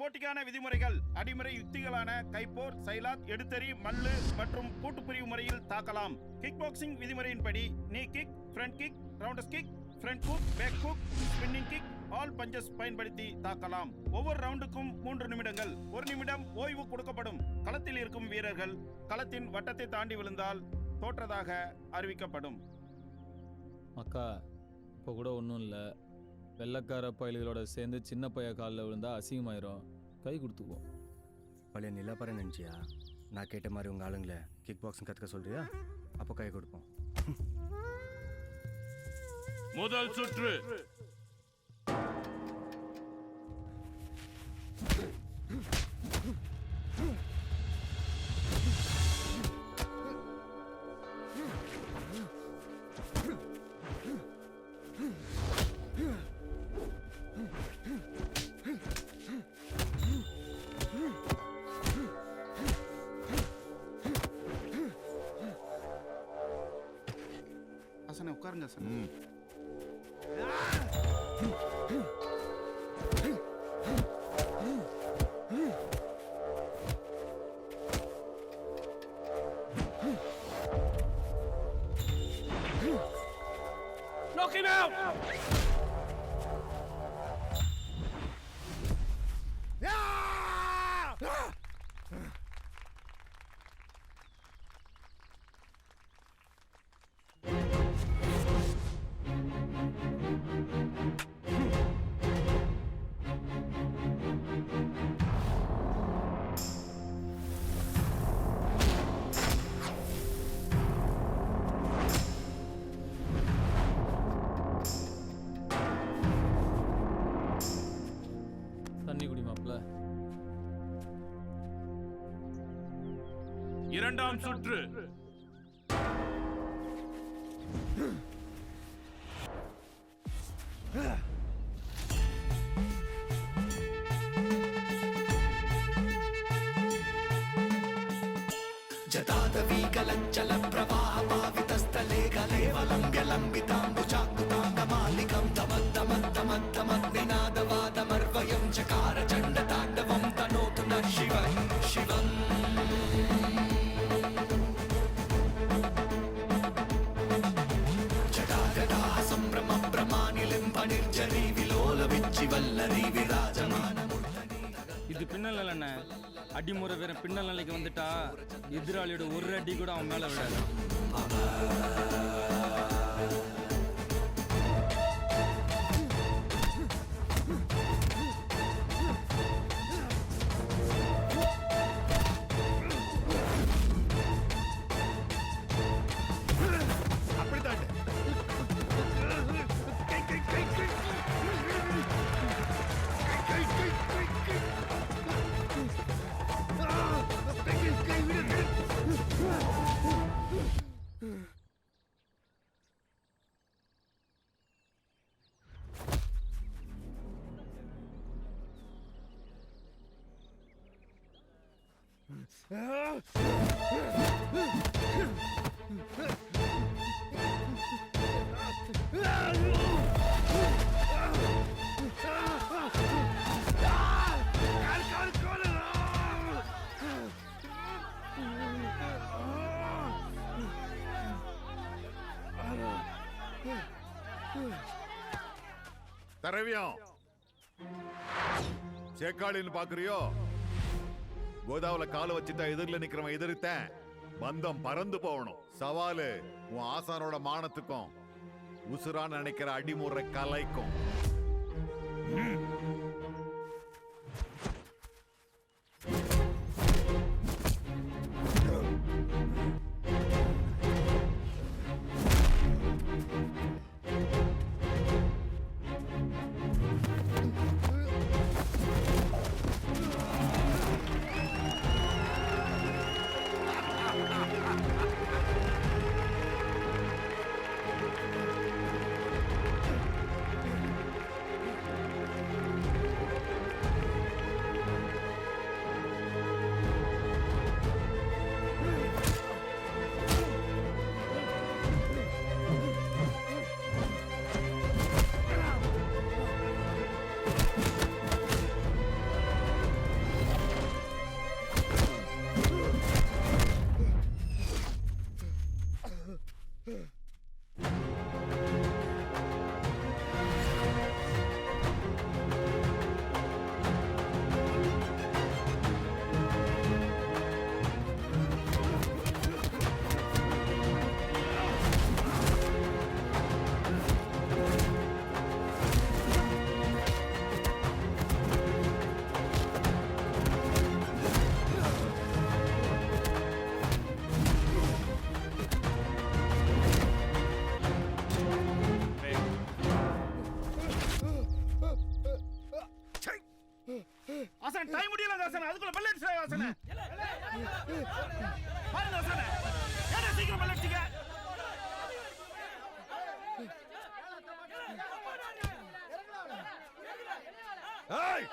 போட்டிக்கான விதிமுறைகள்: அடிமுறை யுக்திகளான கைப்போர், சைலாத், எடுத்தறி, மல்லு மற்றும் கூட்டுப்பிரிவு முறையில் தாக்கலாம். கிக் பாக்ஸிங் விதிமுறையின்படி knee kick, front kick, roundhouse kick, front hook, back hook, spinning kick, all punches பயன்படுத்தி தாக்கலாம். ஒவ்வொரு ரவுண்டுக்கும் 3 நிமிடங்கள். 1 நிமிடம் ஓய்வு கொடுக்கப்படும். களத்தில் இருக்கும் வீரர்கள் களத்தின் வட்டத்தை தாண்டி விழுந்தால் தோற்றதாக அறிவிக்கப்படும். அக்கா, இப்போ கூட ஒன்றும் இல்லை. வெள்ளக்கார பயல்களோட சேர்ந்து சின்ன பைய காலில் விழுந்தா அசிங்கமாயிரும். கை கொடுத்துக்குவோம். பழைய நிலப்பறை நினச்சியா? நான் கேட்ட மாதிரி உங்கள் ஆளுங்களை கிக் பாக்ஸிங் கற்றுக்க சொல்றியா? அப்போ கை கொடுப்போம். முதல் சுற்று. ஹசனே உட்காருங்க ஹசனே. Knock him out! தண்ணி குடி மாப்ள. இரண்டாம் சுற்று. जतादवीकलञ्चल प्रवाह पावितस्थले कलेवलम्ब्य लम्बिताम्बुजाकुताङ्गमालिकं तमद्दमद्दमद्दमद्निनादवादमर्वयं चकार चण्डताण्डवं तनोतु न शिवं शिवम् जटाजटाः सम्भ्रमप्रमानिलिम्बनिर्जरी विलोलविच्चिवल्लरी विराजमानमुल्लरी. இது பின்னல் இல்லைண்ணே. அடிமுறை வேற பின்னல் நிலைக்கு வந்துட்டா எதிராளியோட ஒரு அடி கூட அவன் மேல விடாது. தரவியம் சேக்காளின்னு பாக்குறியோ? கோதாவில கால வச்சுட்டா எதிரில நிக்கிறவன் எதிர்த்தேன். பந்தம் பறந்து போகணும். சவாலு உன் ஆசானோட மானத்துக்கும் உசுரான்னு நினைக்கிற அடிமுறை கலைக்கும். டைம் முடியல வாசனை, அதுக்குள்ள பெல் அடிச்சா வாசனை. பாருங்க வாசனை, ஏன்னா சீக்கிரம் பெல் அடிச்சீங்க. ஏய்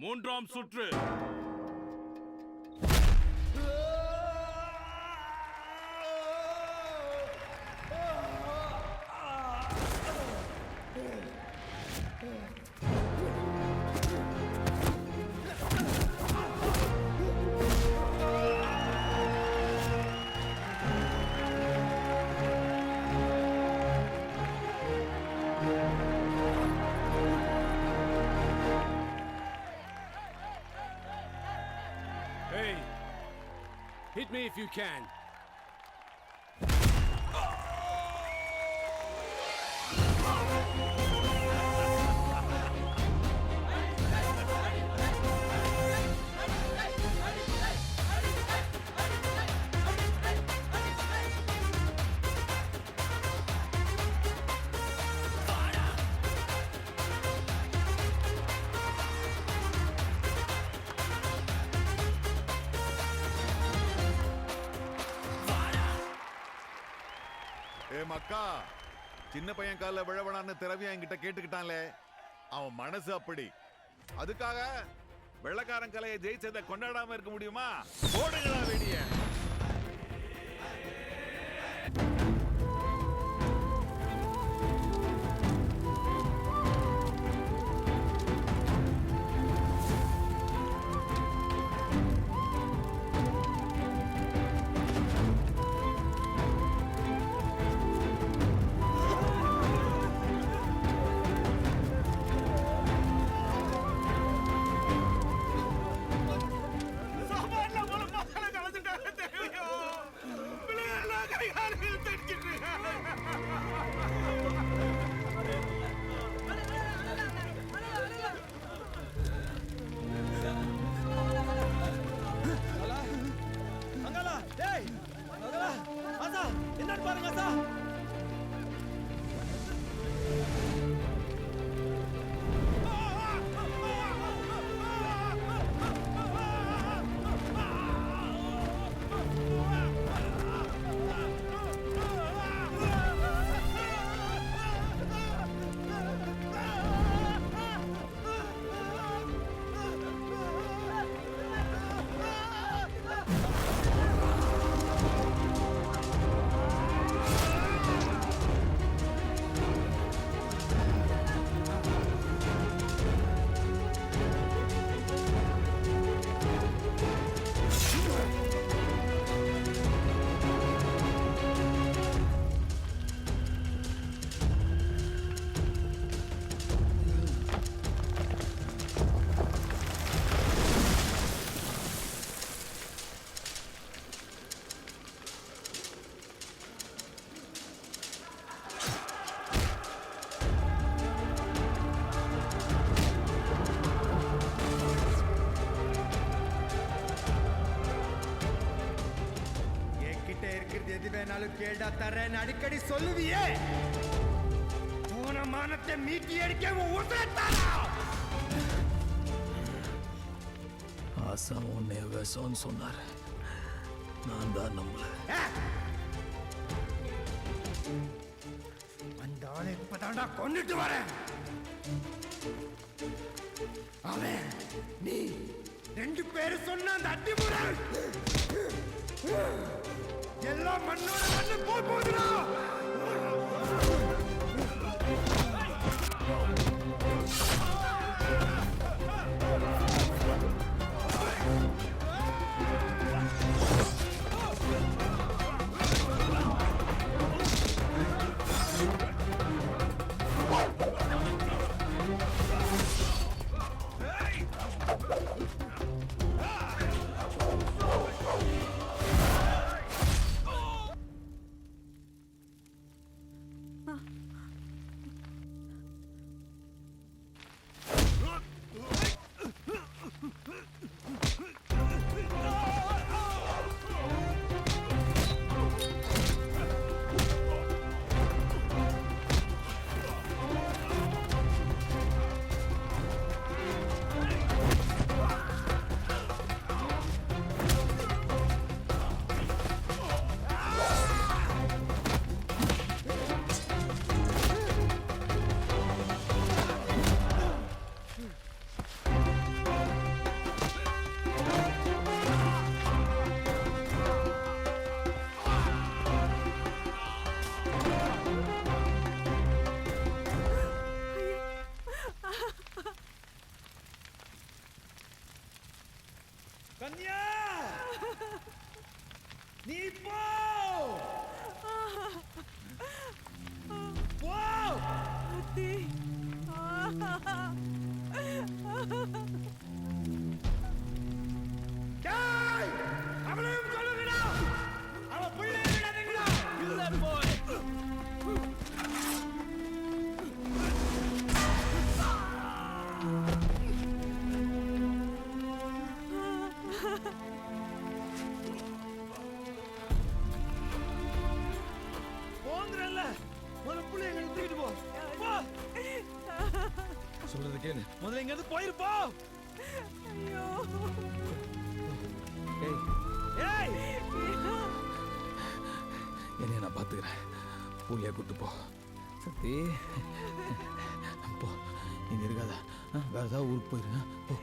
மூன்றாம் சுற்று. Hey, hit me if you can. ஏ மக்கா, சின்ன பையன் காலில் விழவனான்னு திரவியம் என்கிட்ட கேட்டுக்கிட்டான்லே, அவன் மனசு அப்படி. அதுக்காக வெள்ளக்காரன் கலையை ஜெயிச்சதை கொண்டாடாம இருக்க முடியுமா? போடுங்களா வெடிய. சாப்பாடுல போல மக்களை கலந்துட்டாங்க தெரியும். பிள்ளைகள்லாம் கை காலில் தடிச்சிட்டு அங்காளா, டேய் அங்காளா, ஆசா என்னன்னு பாருங்க ஆசா. என்கிட்ட இருக்கிறது எது வேணாலும் கேட்டா தரேன்னு அடிக்கடி சொல்லுவியே. போன மானத்தை மீட்டி அடிக்க உசுரத்தாரா? ஆசா உன்னை விஷம்னு சொன்னார், நான் தான் நம்பல. அந்த ஆளை இப்பதான்டா கொண்டுட்டு வரேன். அவன் நீ ரெண்டு பேரும் சொன்ன அந்த அடிமுறை எல்லாம் மண்ணோட மண்ணு போய் போகுதுடா. கன்யா நீ போ போ முத்தி டேய் அவளையும் சொல்லுங்கடா அவ புள்ளைய விடாதீங்கடா இல்ல போய் போங்கறல்ல ஒரு புள்ளைய எங்க தூக்கிட்டு போ போ சொல்றது கேளு. முதல்ல இங்க இருந்து போயிரு போ ஐயோ ஏய் என்னைய நான் பார்த்துக்கிறேன். புள்ளைய கூட்டு போ. சக்தி போ, இங்க இருக்காத. வேற ஏதாவது ஊருக்கு போயிருங்க. போ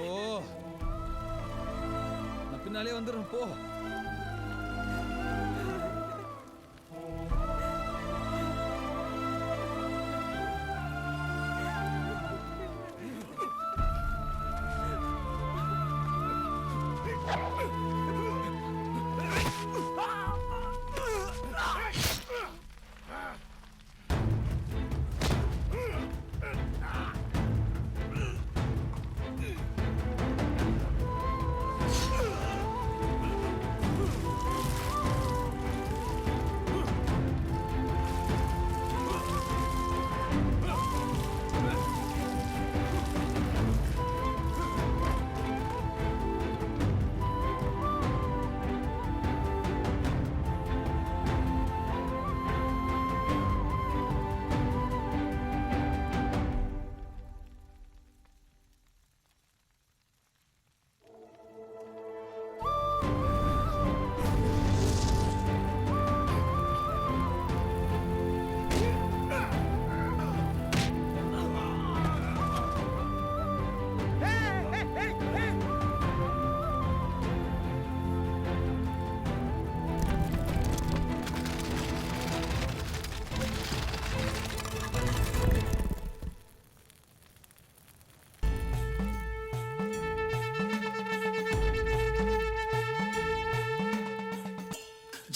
ஓ, நான் பின்னாலே வந்துடுறேன். போ.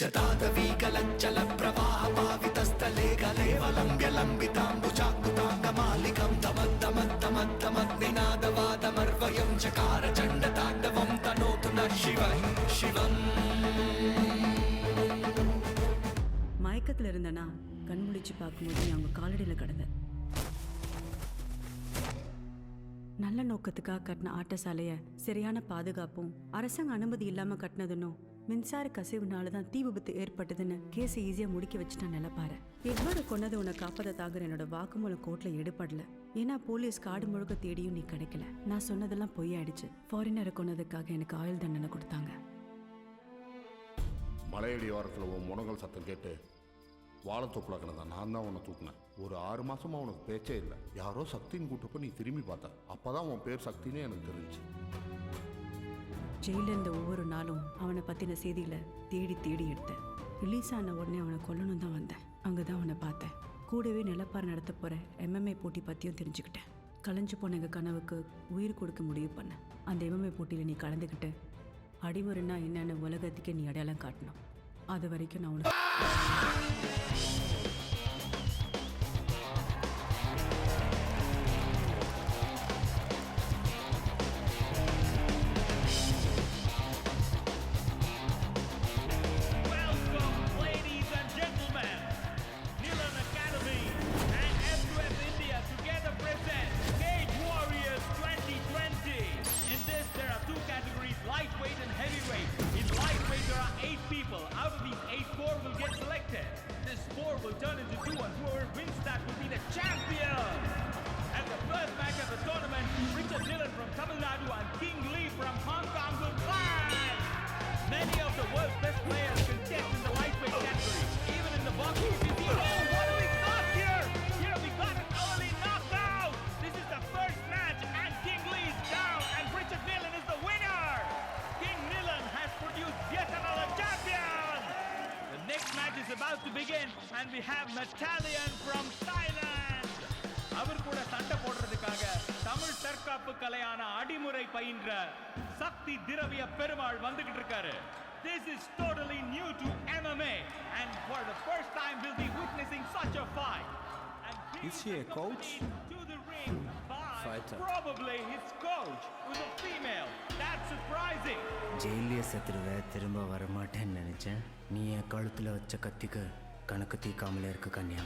जटादवीकलञ्चल प्रवाह पावितस्थले गलेवलम्ब्य लम्बिताम्बुजाकुताङ्गमालिकं तमद्दमद्दमद्दमद्निनादवादमर्वयं चकार चण्डताण्डवं तनोतु न शिवं शिवम् மயக்கத்துல இருந்தனா கண் முழிச்சு பார்க்கும்போது நீ அவங்க காலடியில் கிடந்த. நல்ல நோக்கத்துக்காக கட்டின ஆட்டசாலைய சரியான பாதுகாப்பும் அரசாங்க அனுமதி இல்லாம கட்டினதுன்னும் மின்சார கசிவுனால தான் தீ விபத்து ஏற்பட்டதுன்னு கேஸை ஈஸியா முடிக்க வச்சுட்டான் நிலப்பாரு. எவ்வளவு கொண்டது உன்னை காப்பாத தாக்குற என்னோட வாக்குமூலம் கோர்ட்ல எடுபடல. ஏன்னா போலீஸ் காடு முழுக்க தேடியும் நீ கிடைக்கல. நான் சொன்னதெல்லாம் பொய்யாயிடுச்சு. ஃபாரினரை கொன்னதுக்காக எனக்கு ஆயுள் தண்டனை கொடுத்தாங்க. மலையடி ஓரத்தில் உன் முனகல் சத்தம் கேட்டு வாழைத்தோப்பில் கிடந்தா நான் தான் உன்னை தூக்குனேன். ஒரு 6 மாசமா உனக்கு பேச்சே இல்லை. யாரோ சக்தின்னு கூட்டப்போ நீ திரும்பி பார்த்த. அப்பதான் உன் பேர் சக்தினே எனக்கு தெரிஞ்சு. ஜெயில இருந்த ஒவ்வொரு நாளும் அவனை பத்தின செய்திகளை தேடி தேடி எடுத்தேன். ரிலீஸ் ஆன உடனே அவனை கொல்லணும் தான் வந்தேன். அங்கதான் அவனை பார்த்தேன். கூடவே நிலப்பாறை நடத்த போற MMA போட்டி பத்தியும் தெரிஞ்சுக்கிட்டேன். கலைஞ்சு போன எங்க கனவுக்கு உயிர் கொடுக்க முடிவு பண்ணேன். அந்த MMA போட்டியில நீ கலந்துக்கிட்டு அடிமுறைனா என்னென்ன உலகத்துக்கே நீ அடையாளம் காட்டணும். அது வரைக்கும் நான் உனக்கு lightweight and heavyweight. In lightweight, there are 8 people. Out of these 8, 4 will get selected. This 4 will turn into 2, and whoever wins that will be the champion. And the first match of the tournament, Richard Dillon from Tamil Nadu and King Lee from Hong Kong will clash. Many of the world's best players contest in the lightweight category. Even in the boxing, we see, oh, what do we got here? Here we got an early knockout. This is the first match, and King Lee is down, and Richard Dillon is the winner. Yet another champion! The next match is about to begin, and we have Natalyan from Thailand. அவர் கூட சண்டை போடுறதுக்காக தமிழ் தற்காப்பு கலையான அடிமுறை பயின்ற சக்தி திரவிய பெருமாள் வந்துகிட்டு இருக்காரு. This is totally new to MMA and for the first time we'll be witnessing such a fight. And Is he a coach? To the ring by Fighter. probably his coach who's a female. That's surprising. ஜெயிலிய சத்துருவ திரும்ப வரமாட்டேன்னு நினைச்சேன். நீ என் கழுத்துல வச்ச கத்திக்கு கணக்கு தீக்காமலே இருக்கு கன்யா.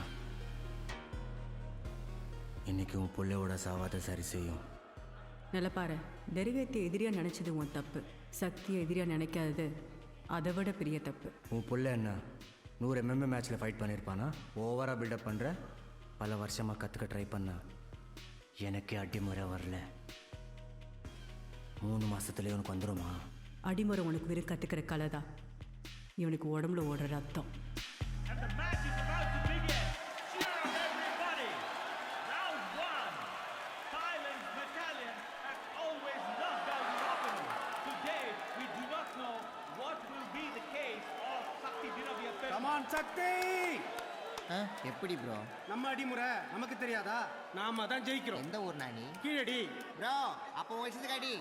இன்னைக்கு உன் பிள்ளையோட சாவாத சரி செய்யும். நிலப்பாரு, தெய்வத்தை எதிரியா நினைச்சது உன் தப்பு. சக்தியை எதிரியா நினைக்காதது அதை விட பெரிய தப்பு. உன் புள்ள என்ன 100 MMA மேட்ச்சில் ஃபைட் பண்ணியிருப்பானா? ஓவராக பில்டப் பண்ணுற. பல வருஷமாக கற்றுக்க ட்ரை பண்ண எனக்கே அடிமுறை வரல. 3 மாதத்துலேயே உனக்கு வந்துடுமா? அடிமுறை உனக்கு வெறும் கற்றுக்கிற கலை தான். இவனுக்கு உடம்புல ஓடுற ரத்தம். And the match is about to begin. Cheer up everybody. Round 1. Thailand's battalion has always knocked out his opponent. Today we do not know what will be the case of Sakti Diravya Perumal. Come on, சக்தி! எப்படி bro? நம்ம அடிமுறை நமக்கு தெரியாதா? நாம தான் ஜெயிக்கிறோம். எந்த ஊர் நானி? Keezhadi. Bro, அப்போ வயசுக்கு அடி.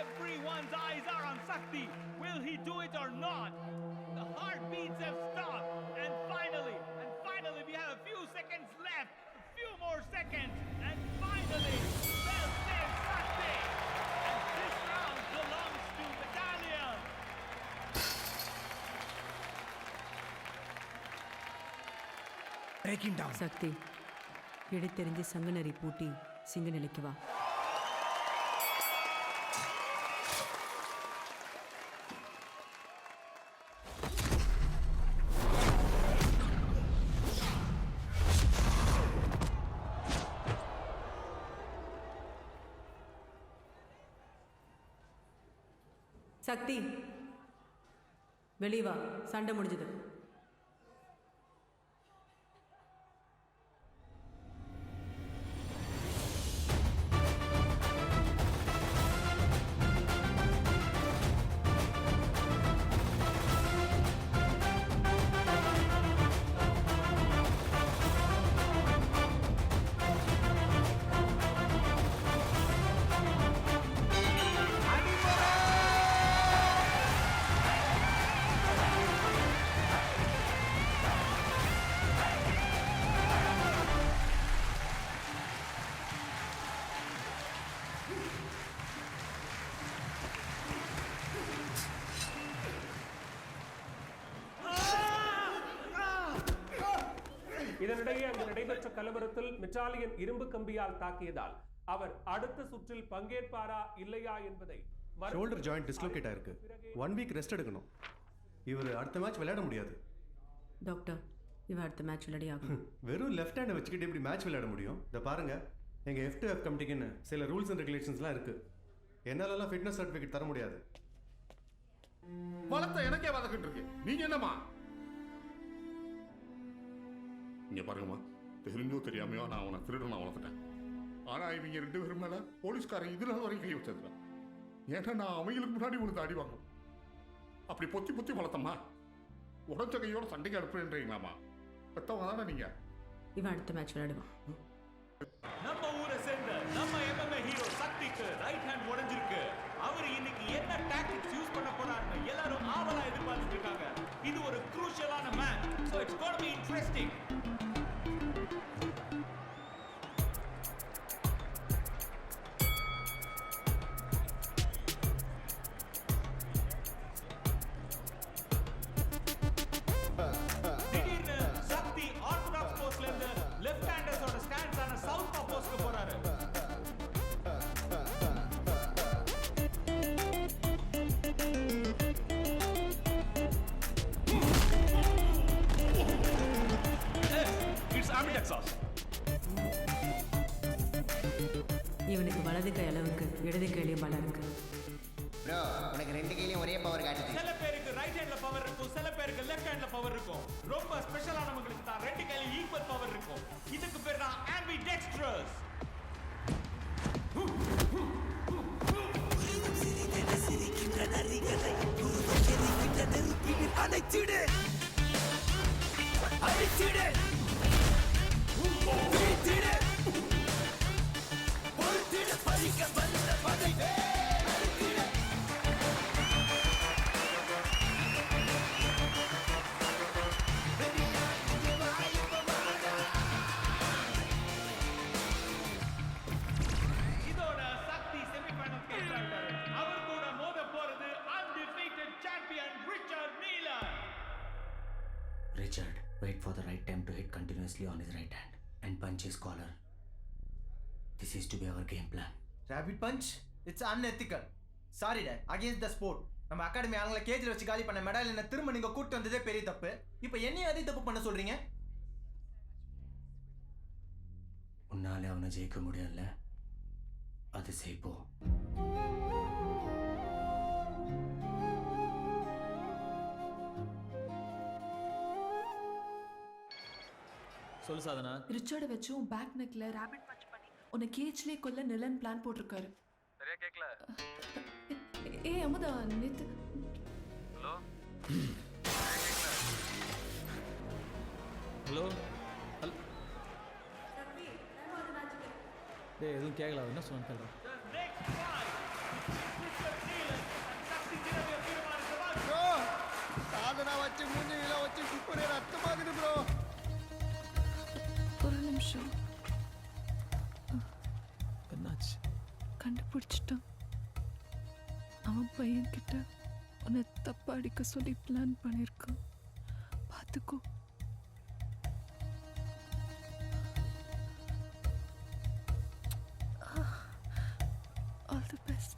Everyone's eyes are on Sakti. Will he do it or not? The heartbeats have stopped. And finally, we have a few seconds left. A few more seconds. And finally, well saved Sakti. And this round belongs to Battalion. Breaking down. சக்தி, எடுத்தெறிஞ்சு சங்கநரி பூட்டி சிங்க நிலைக்கு வா. சக்தி, வெளியே வா. சண்டை முடிஞ்சது. இதனிடையே அங்கு நடைபெற்ற கலவரத்தில் மிட்டாலியன் இரும்பு கம்பியால் தாக்கியதால் அவர் அடுத்த சுற்றில் பங்கேற்பாரா இல்லையா என்பதை ஷோல்டர் ஜாயிண்ட் டிஸ்லோகேட் ஆயிருக்கு. 1 வீக் ரெஸ்ட் எடுக்கணும். இவர் அடுத்த மேட்ச் விளையாட முடியாது. டாக்டர், இவன் அடுத்த மேட்ச் விளையாடி ஆகும். வெறும் லெஃப்ட் ஹேண்டை வச்சுக்கிட்டு எப்படி மேட்ச் விளையாட முடியும்? இதை பாருங்க, எங்கள் F2F கமிட்டிக்குன்னு சில ரூல்ஸ் அண்ட் ரெகுலேஷன்ஸ்லாம் இருக்கு. என்னாலலாம் ஃபிட்னஸ் சர்டிஃபிகேட் தர முடியாது. வளர்த்த எனக்கே வதக்கிட்டு இருக்கு. நீங்க என்னம்மா? இங்க பாருங்கம்மா, தெரிஞ்சோ தெரியாமையோ நான் அவனை திருடனா வளர்த்துட்டேன். ஆனா இவங்க 2 பேரும் மேல போலீஸ்காரன் இது நாள் வரைக்கும் கை வச்சதுல. ஏன்னா நான் அவங்களுக்கு முன்னாடி உனக்கு அடி வாங்க அப்படி பொத்தி பொத்தி வளர்த்தம்மா. உடச்ச கையோட சண்டைக்கு அனுப்புறீங்களாமா? பெத்தவங்க தானே நீங்க. இவன் அடுத்த மேட்ச் விளையாடுவான். நம்ம ஊரை சேர்ந்த நம்ம MMA ஹீரோ சக்தி Rabbit exhaust. இவனுக்கு வலது கை அளவுக்கு இடது கையிலையும் பலம் இருக்கு. ப்ரோ உனக்கு ரெண்டு கையிலயும் ஒரே பவர் காட்டுது. சில பேருக்கு ரைட் ஹேண்ட்ல பவர் இருக்கும், சில பேருக்கு லெஃப்ட் ஹேண்ட்ல பவர் இருக்கும். ரொம்ப ஸ்பெஷலானவங்களுக்கு தான் ரெண்டு கையில ஈக்குவல் பவர் இருக்கும். இதுக்கு பேர் தான் ambidextrous. அனைத்திடு அழித்திடு வீழ்த்திடு பொறுத்திடு பறிக்க வந்த பகைவே இதோட சக்தி செமிஃபைனல்ஸ்க்கு என்ட்ராயிட்டாரு. அவர் கூட மோத போறது undefeated champion Richard Neelan. Richard, wait for the right time to hit continuously on his right hand and punch his collar. This is to be our game plan. Rabbit punch? It's unethical. Sorry dad, against the sport. நம்ம academy ஆளுங்களை கேஜில் வச்சு காலி பண்ண medal என்ன திரும்ப நீங்க கூட்டு வந்ததே பெரிய தப்பு. இப்போ என்னையும் அதே தப்பு பண்ண சொல்றீங்க? உன்னாலே அவனை ஜெயிக்க முடியல, அது செய்ப்போ. சொல்லு சாதனா. ரிச்சர்டை வச்சு உன் பேக் நெக்ல ராபிட் பஞ்ச் பண்ணி உன்னை கேஜ்லயே கொல்ல நிலன் பிளான் போட்டிருக்காரு. சரியா கேக்கல. ஏய் அமுதா நேத்து. Hello hello hello. டேய் எதுவும் கேட்கல, என்ன சொன்னு கேட்குறேன். ப்ரோ சாதனா வச்சு மூஞ்சில வச்சு குப்புறே ரத்தமாகுது ப்ரோ. ஒரு நிமிஷம். என்னாச்சு? கண்டுபிடிச்சிட்டான். அவன் பையன்கிட்ட உன்னை தப்பா அடிக்க சொல்லி பிளான் பண்ணியிருக்கான். பார்த்துக்கோ. All the best.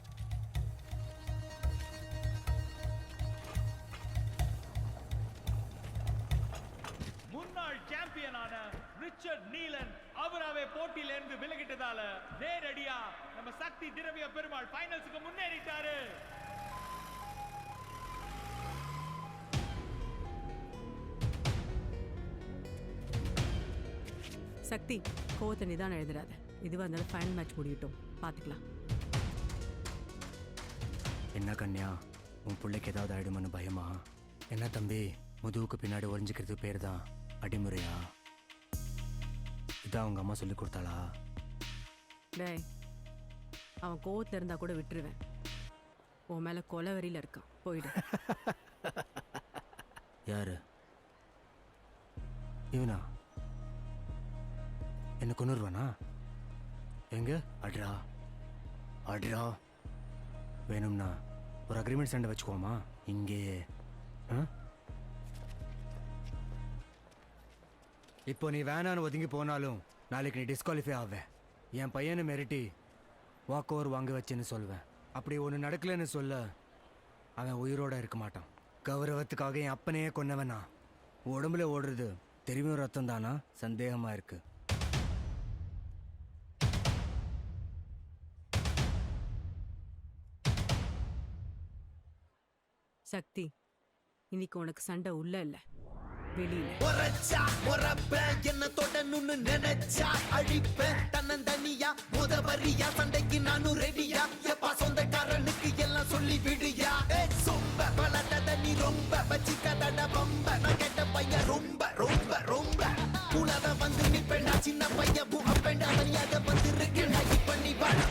முன்னாள் சாம்பியனான ரிச்சர்ட் நீலன் அவராவே போட்டியில இருந்து விலகிட்டதால நேரடியா நம்ம சக்தி திரவிய பெருமாள் ஃபைனல்ஸ்க்கு முன்னேறிட்டாரு. சக்தி கோவத்தை நிதானம் எழுதுறாத. இதுவாக இருந்தாலும் ஃபைனல் மேட்ச் முடியட்டும், பார்த்துக்கலாம். என்ன கன்யா, உன் பிள்ளைக்கு ஏதாவது ஆயிடுமான்னு பயமா? என்ன தம்பி, முதுகுக்கு பின்னாடி ஒளிஞ்சிக்கிறது பேர் தான் அடிமுறையா? இதான் அவங்க அம்மா சொல்லி கொடுத்தாளா? டேய், அவன் கோவத்தில் இருந்தால் கூட விட்டுருவேன். உன் மேலே கொலை வரியில் இருக்கான், போயிடு. யாரு இவனா? என்ன கொண்டுருவானா? எங்க? அட்ரா அட்ரா. வேணும்னா ஒரு அக்ரிமெண்ட் சண்டை வச்சுக்கோமா இங்கேயே. இப்போ நீ வேணான்னு ஒதுங்கி போனாலும் நாளைக்கு நீ டிஸ்குவாலிஃபை ஆவ. என் பையனை மிரட்டி வாக் ஓவர் வாங்க வச்சேன்னு சொல்லுவேன். அப்படி ஒன்று நடக்கலைன்னு சொல்ல அவன் உயிரோட இருக்க மாட்டான். கௌரவத்துக்காக என் அப்பனையே கொன்னவனா? உடம்புல ஓடுறது தெரியும் ரத்தம் தானா? சந்தேகமா இருக்கு. சக்தி, இன்னைக்கு உனக்கு சண்டை உள்ள இல்ல, வெளியில. ஒரச்சா ஒரப்ப என்ன தொடணும்னு நினைச்சா அழிப்பேன். தன்னந்தனியா முதவரியா சண்டைக்கு நானும் ரெடியா. எப்பா சொந்தக்காரனுக்கு எல்லாம் சொல்லி விடுயா. சொம்ப பலட்டத நீ ரொம்ப வச்சிக்கதட பம்ப. நான் கேட்ட பையன் ரொம்ப ரொம்ப ரொம்ப உலக வந்து நிப்பேண்டா. சின்ன பையன் பூ அப்பேண்டா மரியாதை வந்து இருக்கு. நான் இப்ப நீ வாட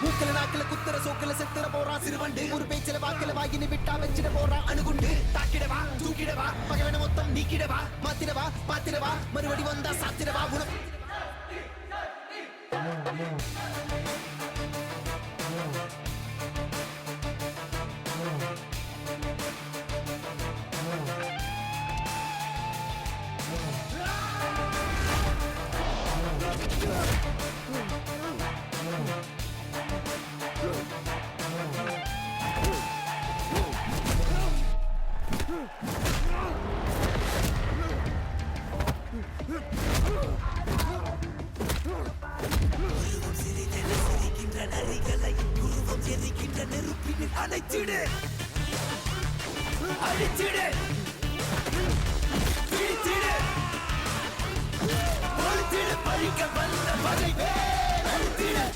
மூக்கல நாக்கல குத்துற சோக்கல செத்துற போறான் சிறுவண்டு ஒரு பேச்சில வாக்கல வாயினு விட்டா வச்சிட போறான் அணுகுண்டு தாக்கிடவா தூக்கிடவா பகவன மொத்தம் நீக்கிடவா மாத்திடவா பாத்திடவா மறுபடி வந்தா சாத்திடவா உனக்கு அணைச்சிடு அழிச்சிடு பிடிச்சிடு பொழிச்சிடு பழிக்க வந்த பகை அழிச்சிடு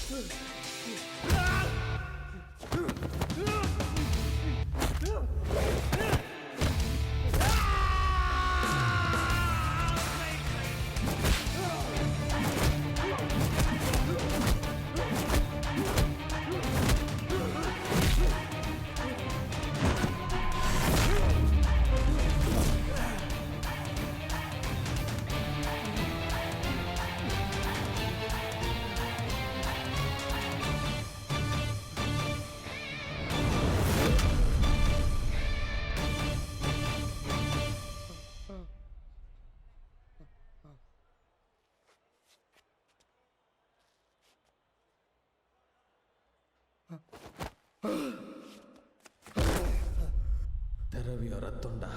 திரவியம் ரத்தம்டா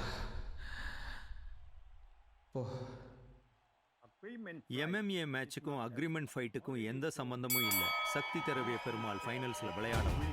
போ. MMA மேட்சுக்கும் அக்ரிமெண்ட் ஃபைட்டுக்கும் எந்த சம்பந்தமும் இல்லை. சக்தி திரவிய பெருமாள் ஃபைனல்ஸ்ல விளையாடணும்.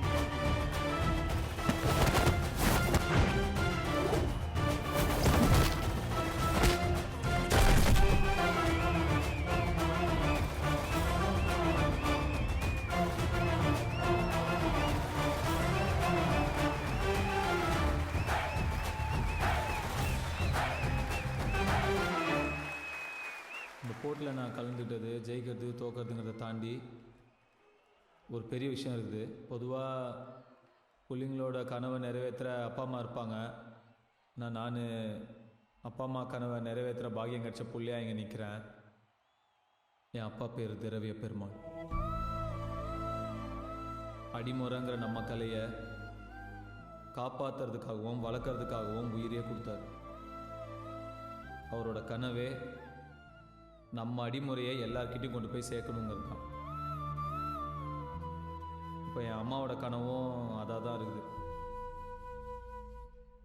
இந்த போட்டில் நான் கலந்துக்கிட்டது ஜெயிக்கிறது தோக்கிறதுங்கிறத தாண்டி ஒரு பெரிய விஷயம் இருக்குது. பொதுவாக பிள்ளைங்களோட கனவை நிறைவேற்றுற அப்பா அம்மா இருப்பாங்க. நான் அப்பா அம்மா கனவை நிறைவேற்றுற பாக்கியம் கிடச்ச புள்ளையாக இங்கே நிற்கிறேன். என் அப்பா பேர் திரவிய பெருமாள். அடிமுறைங்கிற நம்ம கலையை காப்பாற்றுறதுக்காகவும் வளர்க்குறதுக்காகவும் உயிரியே கொடுத்தாரு. அவரோட கனவே நம்ம அடிமுறையை எல்லார்கிட்டையும் கொண்டு போய் சேர்க்கணுங்கிறது தான். இப்போ என் அம்மாவோட கனவும் அதாக தான் இருக்குது.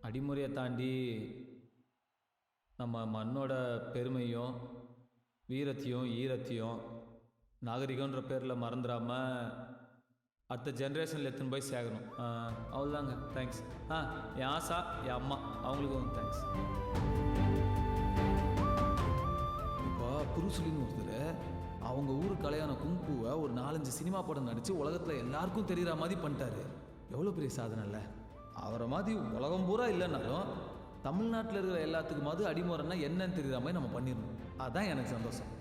அடிமுறையை தாண்டி நம்ம மண்ணோட பெருமையும் வீரத்தையும் ஈரத்தையும் நாகரிகன்ற பேரில் மறந்துடாமல் அடுத்த ஜென்ரேஷனில் எடுத்துன்னு போய் சேர்க்கணும். அவ்வளோதாங்க. தேங்க்ஸ். என் ஆசா என் அம்மா அவங்களுக்கும் தேங்க்ஸ். புருசுலின்னு ஒருத்தர் அவங்க ஊர் கலையான குங்குவை ஒரு 4-5 சினிமா படம் நடித்து உலகத்தில் எல்லாருக்கும் தெரிகிற மாதிரி பண்ணிட்டாரு. எவ்வளோ பெரிய சாதனை இல்லை? அவரை மாதிரி உலகம் பூரா இல்லைன்னாலும் தமிழ்நாட்டில் இருக்கிற எல்லாத்துக்குமாவது அடிமுறைன்னா என்னன்னு தெரிகிற மாதிரி நம்ம பண்ணிடணும். அதுதான் எனக்கு சந்தோஷம்.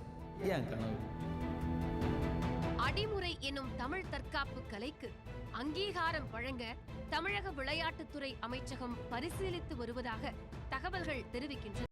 ஏன் கனவு. அடிமுறை எனும் தமிழ் தற்காப்பு கலைக்கு அங்கீகாரம் வழங்க தமிழக விளையாட்டுத்துறை அமைச்சகம் பரிசீலித்து வருவதாக தகவல்கள் தெரிவிக்கின்றன.